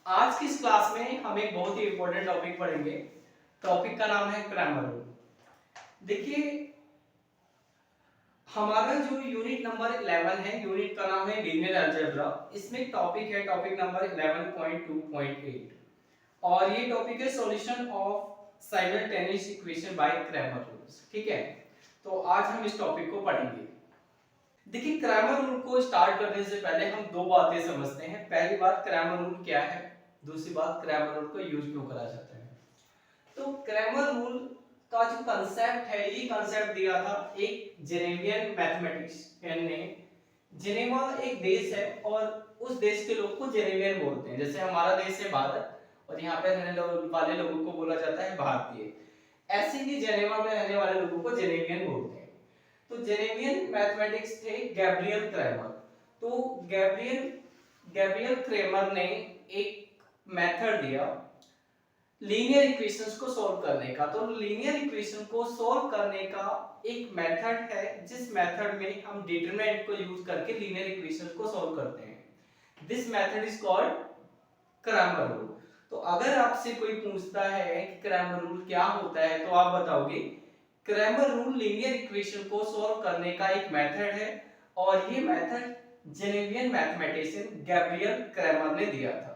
आज की इस क्लास में हम एक बहुत ही इंपॉर्टेंट टॉपिक पढ़ेंगे। टॉपिक का नाम है क्रैमर रूल। देखिए, हमारा जो यूनिट नंबर 11 है, यूनिट का नाम है लीनियर अलजेब्रा। इसमें एक टॉपिक है, टॉपिक नंबर 11.2.8 और ये टॉपिक है solution of simultaneous equation by Cramer rules. ठीक है, तो आज हम इस टॉपिक को पढ़ेंगे। देखिए, क्रैमर रूल को स्टार्ट करने से पहले हम दो बातें समझते हैं। पहली बात, क्रैमर रूल क्या है, दूसरी बात, क्रैमर रूल को यूज क्यों करा जाता है। तो क्रैमर रूल का जो कंसेप्ट है, ये कंसेप्ट दिया था एक जेनेवियन मैथमेटिशियन ने। जेनेवा एक देश है और उस देश के लोग को जेनेवियन बोलते हैं। जैसे हमारा देश है भारत और यहाँ पे रहने वाले लोगों को बोला जाता है भारतीय। ऐसे ही जेनेवा में रहने वाले लोगों को जेनेवियन बोलते हैं। तो जेनेवियन मैथमेटिक्स थे गैब्रियल क्रैमर। तो गैब्रियल क्रैमर ने एक मेथड दिया लीनियर इक्वेशंस को सॉल्व करने का। तो लीनियर इक्वेशन को सॉल्व करने का एक मेथड है जिस मेथड में हम डिटरमिनेंट को यूज करके लीनियर इक्वेशंस को सॉल्व करते हैं। This method is called Cramer rule. तो अगर आपसे कोई पूछता है कि क्रैमर रूल क्या होता है, तो आप बताओगे क्रैमर रूल लीनियर इक्वेशन को सॉल्व करने का एक मेथड है और ये मेथड जेनेवियन मैथमेटिशियन गैब्रियल क्रैमर ने दिया था।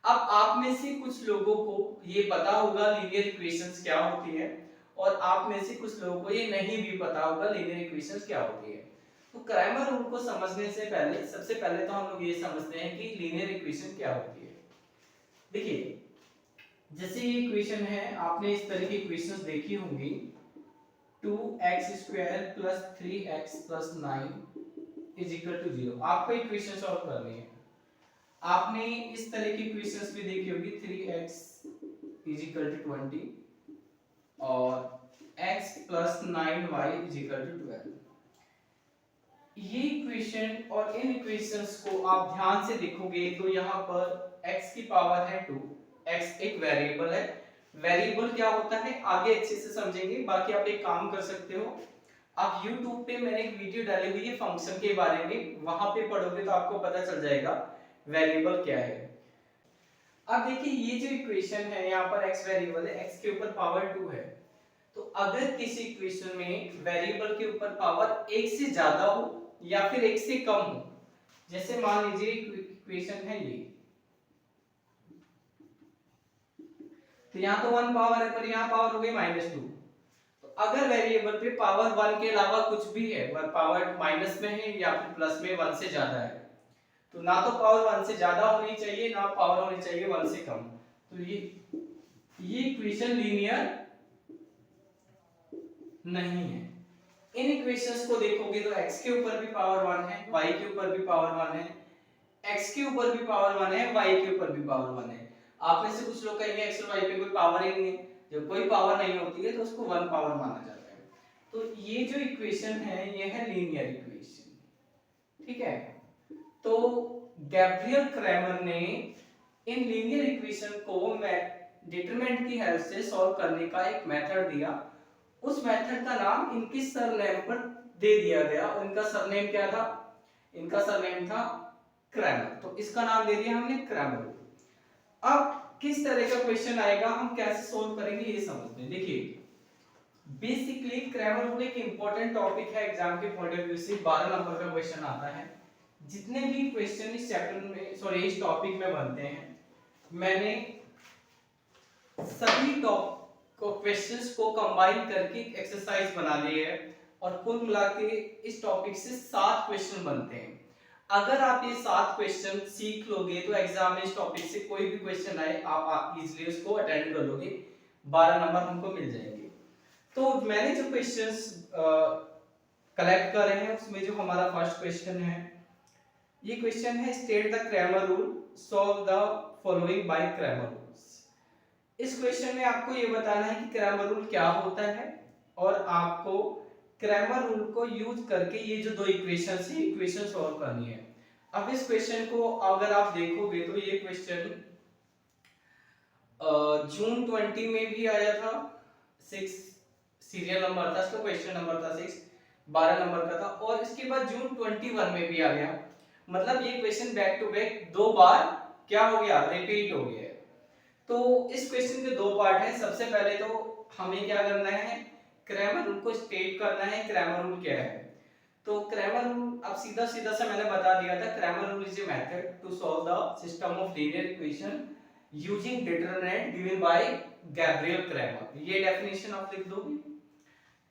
अब आप में से कुछ लोगों को ये पता होगा लीनियर इक्वेशंस क्या होती है और आप में से कुछ लोगों को ये नहीं भी पता होगा लीनियर इक्वेशंस क्या होती है। तो क्रैमर रूल को समझने से पहले सबसे पहले तो हम लोग ये समझते हैं कि लीनियर इक्वेशन क्या होती है। देखिए, जैसे ये इक्वेशन है, आपने इस तरह की इक्वेशंस देखी होंगी। 2x² + 3x + 9 = 0। आपको इक्वेशन सॉल्व करनी है। आपने इस तरह की इक्वेशंस भी देखी होगी। 3x = 20 और x + 9y = 12। ये इक्वेशन और इन इक्वेशंस को आप ध्यान से देखोगे तो यहाँ पर x की पावर है 2। x एक वेरिएबल है। वेरिएबल क्या होता है आगे अच्छे से समझेंगे। बाकी आप एक काम कर सकते हो, आप YouTube पे मैंने एक वीडियो डाली हुई है फंक्शन के बारे में, वहां पे पढ़ोगे तो आपको पता चल जाएगा वेरिएबल क्या है। अब देखिए, ये जो इक्वेशन है, यहाँ पर x वेरिएबल है, x के ऊपर पावर 2 है। तो अगर किसी इक्वेशन में वेरिएबल के ऊपर पावर 1 से ज्यादा हो या फिर 1 से कम हो, जैसे मान लीजिए इक्वेशन है ये, तो यहाँ तो 1 पावर है पर यहाँ पावर हो गई -2। तो अगर वेरिएबल पे पावर 1 के अलावा कुछ भी है, पावर माइनस में है या फिर प्लस में 1 से ज्यादा है, तो ना तो पावर 1 से ज्यादा होनी चाहिए ना पावर होनी चाहिए 1 से कम। तो ये इक्वेशन लीनियर नहीं है। इन इक्वेशंस को देखोगे तो x के ऊपर भी पावर 1 है, y के ऊपर भी पावर 1 है, x के ऊपर भी पावर 1 है, y के ऊपर भी पावर 1 है। आप में से कुछ लोग कहेंगे x और y पे कोई पावर ही नहीं है। जब कोई पावर नहीं होती है तो उसको 1 पावर माना जाता है। तो ये जो इक्वेशन है ये है लीनियर इक्वेशन। ठीक है, तो गैब्रियल क्रैमर ने इन लीनियर इक्वेशन को डिटरमिनेंट की हेल्प से सॉल्व करने का एक मेथड दिया। उस मेथड का नाम इनके सरनेम पर दे दिया गया और इनका सरनेम क्या था? इनका सरनेम था क्रैमर। तो इसका नाम दे दिया हमने क्रैमर। अब किस तरह का क्वेश्चन आएगा, हम कैसे सोल्व करेंगे ये समझते हैं। देखिए, बेसिकली क्रैमर रूल एक इंपॉर्टेंट टॉपिक है एग्जाम के पॉइंट ऑफ व्यू से। 12 नंबर का क्वेश्चन आता है। जितने भी क्वेश्चन इस चैप्टर में इस टॉपिक में बनते हैं, मैंने सभी क्वेश्चंस को कंबाइन करके एक एक्सरसाइज बना ली है और कुल मिला के इस टॉपिक से 7 क्वेश्चन बनते हैं। अगर आप ये 7 क्वेश्चन सीख लोगे तो एग्जाम में इस टॉपिक से कोई भी क्वेश्चन आए आप इजीली उसको अटेंड कर लोगे, 12 नंबर हमको मिल जाएंगे। तो मैंने जो क्वेश्चंस कलेक्ट करे हैं उसमें जो हमारा फर्स्ट क्वेश्चन है, ये क्वेश्चन है state the Cramer rule, solve the following bye Cramer rules. इस क्वेश्चन में आपको ये बताना है कि क्रैमर रूल क्या होता है और आपको क्रैमर रूल को यूज करके ये जो दो इक्वेशंस है इक्वेशन सॉल्व करनी है। अब इस क्वेश्चन को अगर आप देखोगे तो ये क्वेश्चन जून 20 में भी आया था, 6 सीरियल नंबर था, इसका क्वेश्चन नंबर था 6, 12 नंबर का था, और इसके बाद जून 21 में भी आ गया। मतलब ये क्वेश्चन बैक टू बैक 2 बार क्या हो गया, रिपीट हो गया। तो इस क्वेश्चन के दो पार्ट हैं। सबसे पहले तो हमें क्या करना है, क्रैमर रूल को स्टेट करना है। क्रैमर रूल क्या है? तो क्रैमर रूल अब सीधा सीधा सा मैंने बता दिया था। Cramer rule is a method to solve the system of linear equation using determinant given by Gabriel Cramer. ये डेफिनेशन आप लिख दोगे।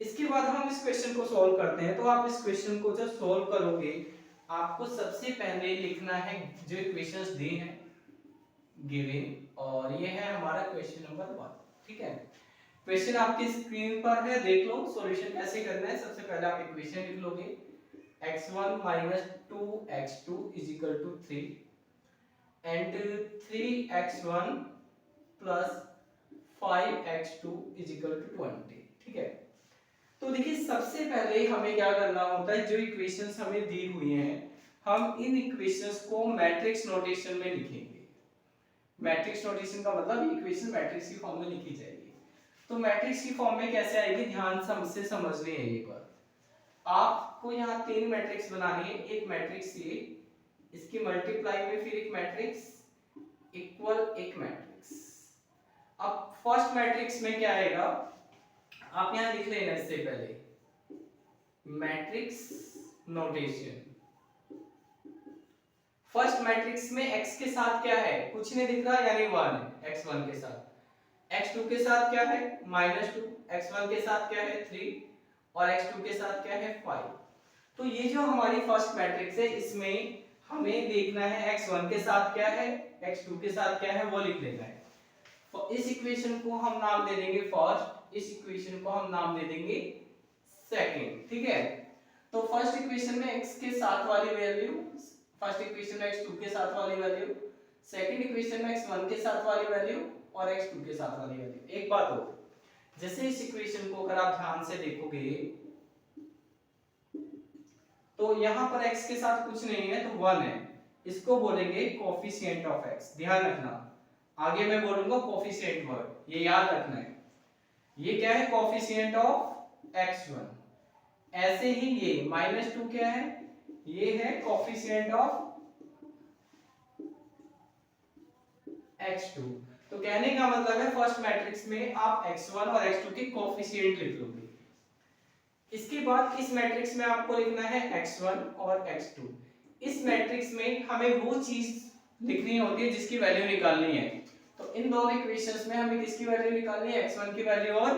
इसके बाद हम इस क्वेश्चन को सॉल्व करते हैं। तो आप इस क्वेश्चन को जब सॉल्व करोगे, आपको सबसे पहले लिखना है जो इक्वेशंस दी हैं गिवन, और ये है हमारा क्वेश्चन नंबर 1। ठीक है, क्वेश्चन आपकी स्क्रीन पर है, देख लो सॉल्यूशन कैसे करना है। सबसे पहले आप इक्वेशन लिख लोगे x1 2x2 3 and 3x1 plus 5x2 20। ठीक है, तो देखिए सबसे पहले हमें क्या करना होता है, जो इक्वेशंस हमें दी हुई हैं हम इन इक्वेशंस को मैट्रिक्स नोटेशन में लिखेंगे। मैट्रिक्स नोटेशन का मतलब इक्वेशन मैट्रिक्स की फॉर्म में लिखी जाएगी। तो मैट्रिक्स की फॉर्म में कैसे आएगी, ध्यान से हमसे समझनी है ये बात। आपको यहाँ तीन मैट्रिक्स बनानी है। एक मैट्रिक्स ये, इसकी मल्टीप्लाई में फिर एक मैट्रिक्स इक्वल एक मैट्रिक्स। अब फर्स्ट मैट्रिक्स में क्या आएगा, आप यहां लिख लेना इससे पहले मैट्रिक्स नोटेशन। फर्स्ट मैट्रिक्स में x के साथ क्या है, कुछ नहीं दिख रहा यानी 1 है x1 के साथ। x2 के साथ क्या है -2, x1 के साथ क्या है 3 और x2 के साथ क्या है 5। तो ये जो हमारी फर्स्ट मैट्रिक्स है इसमें हमें देखना है x1 के साथ क्या है, x2 के साथ क्या है, वो लिख लेना है। तो इस इक्वेशन को हम नाम दे देंगे फर्स्ट, इस इक्वेशन को हम नाम दे देंगे सेकंड। ठीक है, तो फर्स्ट इक्वेशन में x के साथ वाली वैल्यू, फर्स्ट इक्वेशन में x2 के साथ वाली वैल्यू, सेकंड इक्वेशन में x1 के साथ वाली वैल्यू और x2 के साथ वाली वैल्यू। एक बात हो, जैसे इस इक्वेशन को अगर आप ध्यान से देखोगे तो यहां पर x के साथ कुछ नहीं है तो 1 है, इसको बोलेंगे कोफिशिएंट ऑफ x। ध्यान रखना, आगे मैं बोलूंगा कोफिशिएंट वर्ड, ये याद रखना है। ये क्या है, कोफिशिएंट ऑफ x1। ऐसे ही ये -2 क्या है, ये है कोफिशिएंट ऑफ x2। तो कहने का मतलब है फर्स्ट मैट्रिक्स में आप x1 और x2 के कोफिशिएंट लिख लोगे। इसके बाद इस मैट्रिक्स में आपको लिखना है x1 और x2। इस मैट्रिक्स में हमें वो चीज लिखनी होती है जिसकी वैल्यू निकालनी है। तो इन दोनों इक्वेशंस में हमें किसकी वैल्यू निकालनी है, x1 की वैल्यू और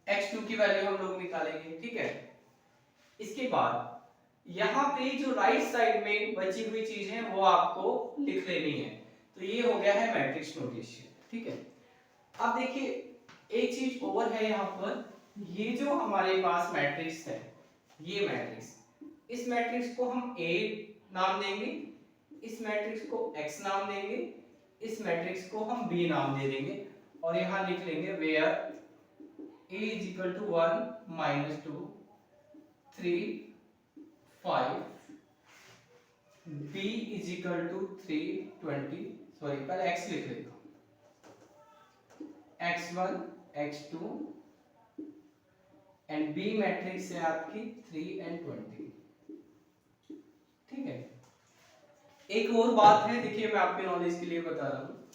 x2 की वैल्यू हम लोग निकालेंगे। ठीक है, इसके बाद यहाँ पे जो राइट साइड में बची हुई चीज है वो आपको लिख लेनी है। तो ये हो गया है मैट्रिक्स नोटेशन। ठीक है, अब देखिए एक चीज और है यहाँ पर, ये जो हमारे पास मैट्रिक्स है, ये मैट्रिक्स, इस मैट्रिक्स को हम A नाम देंगे, इस मैट्रिक्स को X नाम देंगे, इस मैट्रिक्स को हम B नाम दे देंगे और यहाँ लिख लेंगे where A is equal to 1 -2 3 5, B is equal to 3 20, sorry पहले X लिख लेता हूँ, x1 x2 and B matrix है आपकी 3 and 20। ठीक है, एक और बात है, देखिए मैं आपके नॉलेज के लिए बता रहा हूँ,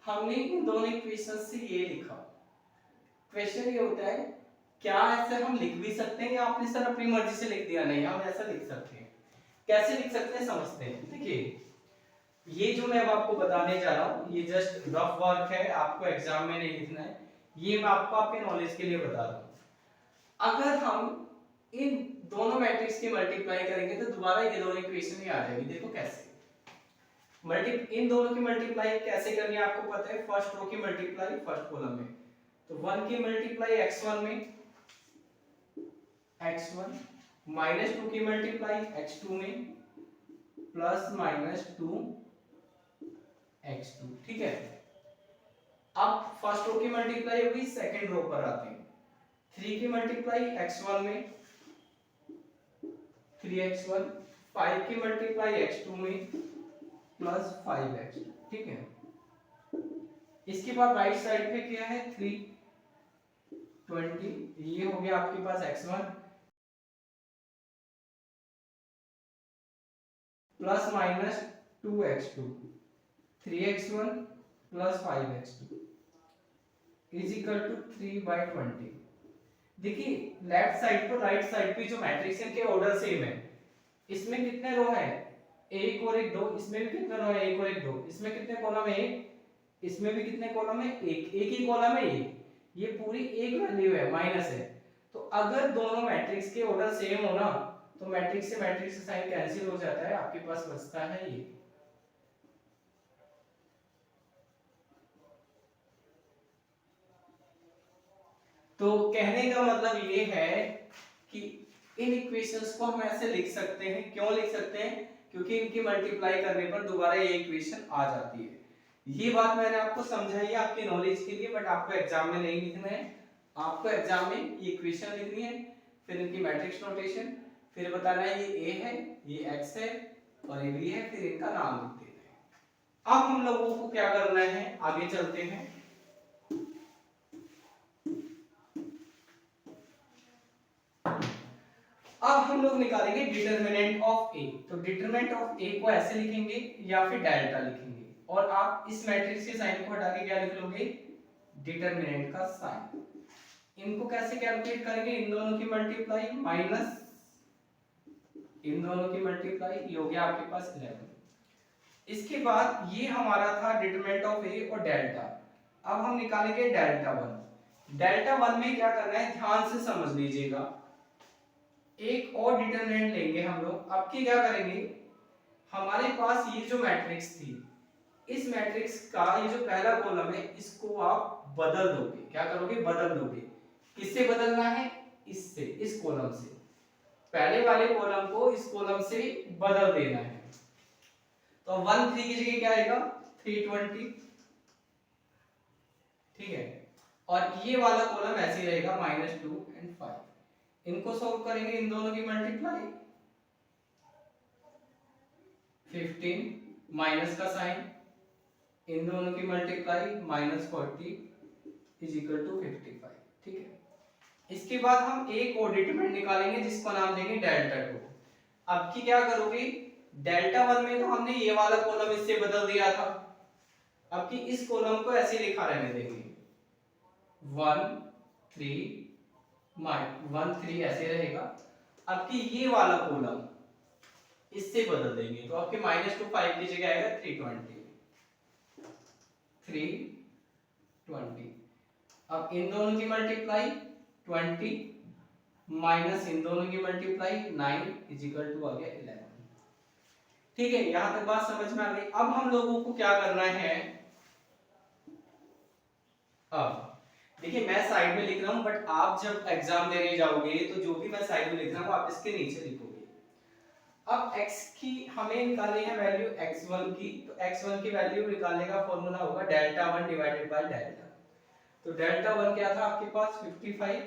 हमने इन दोनों इक्वेशन से ये लिखा। क्वेश्चन ये होता है क्या ऐसे हम लिख भी सकते हैं या आपने सर अपनी मर्जी से लिख दिया, नहीं हम ऐसा लिख सकते हैं। कैसे लिख सकते हैं समझते हैं। देखिए ये जो मैं अब आपको बताने जा रहा हूँ ये जस्ट रफ वर्क है, आपको एग्जाम में नहीं लिखना है, ये मैं आपको आपके नॉलेज के लिए बता रहा हूँ। अगर हम इन दोनों मैट्रिक्स की मल्टीप्लाई करेंगे तो दोबारा ये दोनों इक्वेशन ही आ जाएगी। देखो कैसे इन दोनों की मल्टीप्लाई कैसे करनी है आपको पता है, फर्स्ट रो की मल्टीप्लाई फर्स्ट कॉलम में, तो 1 की मल्टीप्लाई x1 में x1 -2 की मल्टीप्लाई x2 में +-2 x2। ठीक है, अब फर्स्ट रो की मल्टीप्लाई होगी, सेकंड रो पर आते हैं। 3 की मल्टीप्लाई x1 में 3x1, 5 की मल्टीप्लाई x2 में +5x2। ठीक है, इसके बाद राइट साइड पे क्या है 3 20, ये हो गया आपके पास x1 +-2 2x2 3x1 plus 5x2 is equal to 3/20। देखिए लेफ्ट साइड पर राइट साइड पे जो मैट्रिक्स है के ऑर्डर सेम है। इसमें कितने रो है, एक और एक दो, इसमें भी कितने रो है, एक और एक दो, इसमें कितने कॉलम है, एक, इसमें भी कितने कॉलम है, एक, एक ही कॉलम है ये पूरी एक वैल्यू है, माइनस है। तो अगर दोनों मैट्रिक्स के ऑर्डर सेम हो ना तो मैट्रिक्स से मैट्रिक्स साइन कैंसिल हो जाता है, आपके पास बचता है ये। तो कहने का मतलब ये है कि इन इक्वेशंस को हम ऐसे लिख सकते हैं। क्यों लिख सकते हैं, क्योंकि इनकी मल्टीप्लाई करने पर दोबारा ये इक्वेशन आ जाती है। ये बात मैंने आपको समझाई आपकी नॉलेज के लिए, बट आपको एग्जाम में नहीं लिखना है। आपको एग्जाम में ये इक्वेशन लिखनी है, फिर इनकी मैट्रिक्स नोटेशन, फिर बताना है ये a है, ये x है और ये b है, फिर इनका नाम लिख देना है। अब हम लोगों को क्या करना है, आगे चलते हैं। अब हम लोग निकालेंगे डिटरमिनेंट ऑफ ए। तो डिटरमिनेंट ऑफ ए को ऐसे लिखेंगे या फिर डेल्टा लिखेंगे, और आप इस मैट्रिक्स के साइन को हटा के क्या लिख लोगे, डिटरमिनेंट का साइन। इनको कैसे कैलकुलेट करेंगे, इन दोनों की मल्टीप्लाई माइनस इन दोनों की मल्टीप्लाई, ये हो गया आपके पास 11। इसके बाद ये हमारा था डिटरमिनेंट ऑफ ए और डेल्टा। अब हम निकालेंगे डेल्टा 1। डेल्टा 1 में क्या करना है, ध्यान से समझ लीजिएगा। एक और डिटरमिनेंट लेंगे हम लोग। अब की क्या करेंगे, हमारे पास ये जो मैट्रिक्स थी, इस मैट्रिक्स का ये जो पहला कॉलम है इसको आप बदल दोगे। क्या करोगे, बदल दोगे। किससे बदलना है, इससे, इस कॉलम से। पहले वाले कॉलम को इस कॉलम से बदल देना है। तो 1 3 की जगह क्या आएगा, 320, ठीक है। और ये वाला कॉलम ऐसे ही रहेगा -2 और 5। इनको सॉल्व करेंगे, इन दोनों की मल्टीप्लाई, 15 माइनस का साइन, इन दोनों की मल्टीप्लाई -40 इज इक्वल टू 55, ठीक है। इसके बाद हम एक और डिटरमिनेंट निकालेंगे जिसको नाम देंगे डेल्टा 2। अब की क्या करोगे, डेल्टा 1 में तो हमने ये वाला कॉलम इससे बदल दिया था। अब की इस कॉलम को ऐसे लिखा रहने देंगे, 1 3 1 3 ऐसे रहेगा। अब की ये वाला कॉलम इससे बदल देंगे, तो आपके -2 5 की जगह आएगा 320। अब इन दोनों की मल्टीप्लाई 20 माइनस इन दोनों की मल्टीप्लाई 9 इज इक्वल टू आ गया 11। ठीक है, यहां तक बात समझ में आ गई। अब हम लोगों को क्या करना है, अब देखिए मैं साइड में लिख रहा हूं, बट आप जब एग्जाम देने जाओगे तो जो भी मैं साइड में लिख रहा हूं आप इसके नीचे लिखोगे। अब x की हमें निकालनी है वैल्यू x1 की, तो x1 की वैल्यू निकालने का फॉर्मूला होगा डेल्टा 1 डिवाइडेड बाय डेल्टा। तो डेल्टा 1 क्या था आपके पास 55,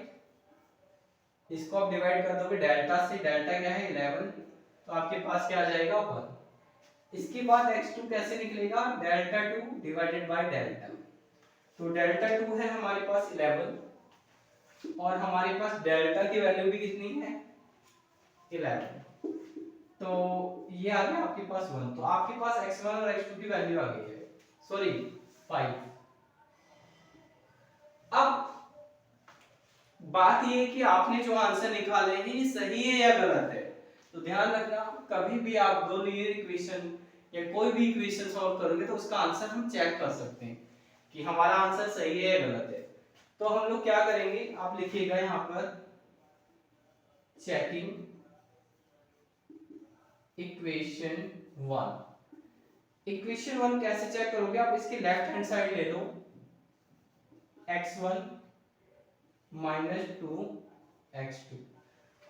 इसको आप डिवाइड कर दोगे डेल्टा से, डेल्टा क्या है 11, तो आपके पास क्या आ जाएगा 1। इसके बाद x2 कैसे निकलेगा, डेल्टा 2 डिवाइडेड बाय डेल्टा। तो डेल्टा 2 है हमारे पास 11 और हमारे पास डेल्टा की वैल्यू भी कितनी है 11, तो ये आ गया आपके पास 1। तो आपके पास x1 और x2 की वैल्यू आ गई है, सॉरी 5। अब बात ये है कि आपने जो आंसर निकाले हैं ये सही है या गलत है। तो ध्यान रखना, कभी भी आप दो लीनियर इक्वेशन या कोई भी इक्वेशन सॉल्व करोगे तो उसका आंसर हम चेक कर सकते हैं कि हमारा आंसर सही है या गलत है। तो हम लोग क्या करेंगे, आप लिखिएगा यहां पर चेकिंग इक्वेशन 1। इक्वेशन 1 कैसे चेक करोगे, आप इसकी लेफ्ट हैंड साइड ले लो, x1 -2 x2,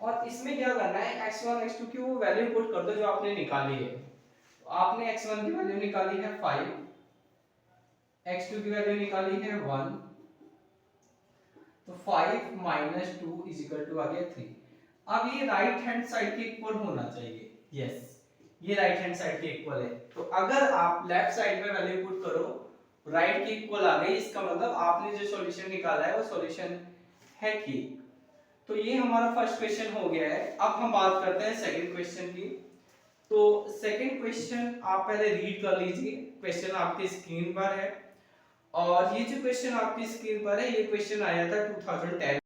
और इसमें क्या करना है x1 x2 की वो वैल्यू पुट कर दो जो आपने निकाली है। तो आपने x1 की वैल्यू निकाली है 5, x2 की वैल्यू निकाली है 1, तो 5 - 2 इज इक्वल टू आ गया 3। अब ये राइट हैंड साइड के इक्वल होना चाहिए, यस ये राइट हैंड साइड के इक्वल है। तो अगर आप लेफ्ट साइड में वैल्यू पुट करो राइट के इक्वल आ गई, इसका मतलब आपने जो सॉल्यूशन निकाला है वो सॉल्यूशन है ठीक। तो ये हमारा फर्स्ट क्वेश्चन हो गया है। अब हम बात करते हैं सेकंड क्वेश्चन की। तो सेकंड क्वेश्चन आप पहले रीड कर लीजिए, क्वेश्चन आपकी स्क्रीन पर है। और ये जो क्वेश्चन आपकी स्क्रीन पर है, ये क्वेश्चन आया था 2010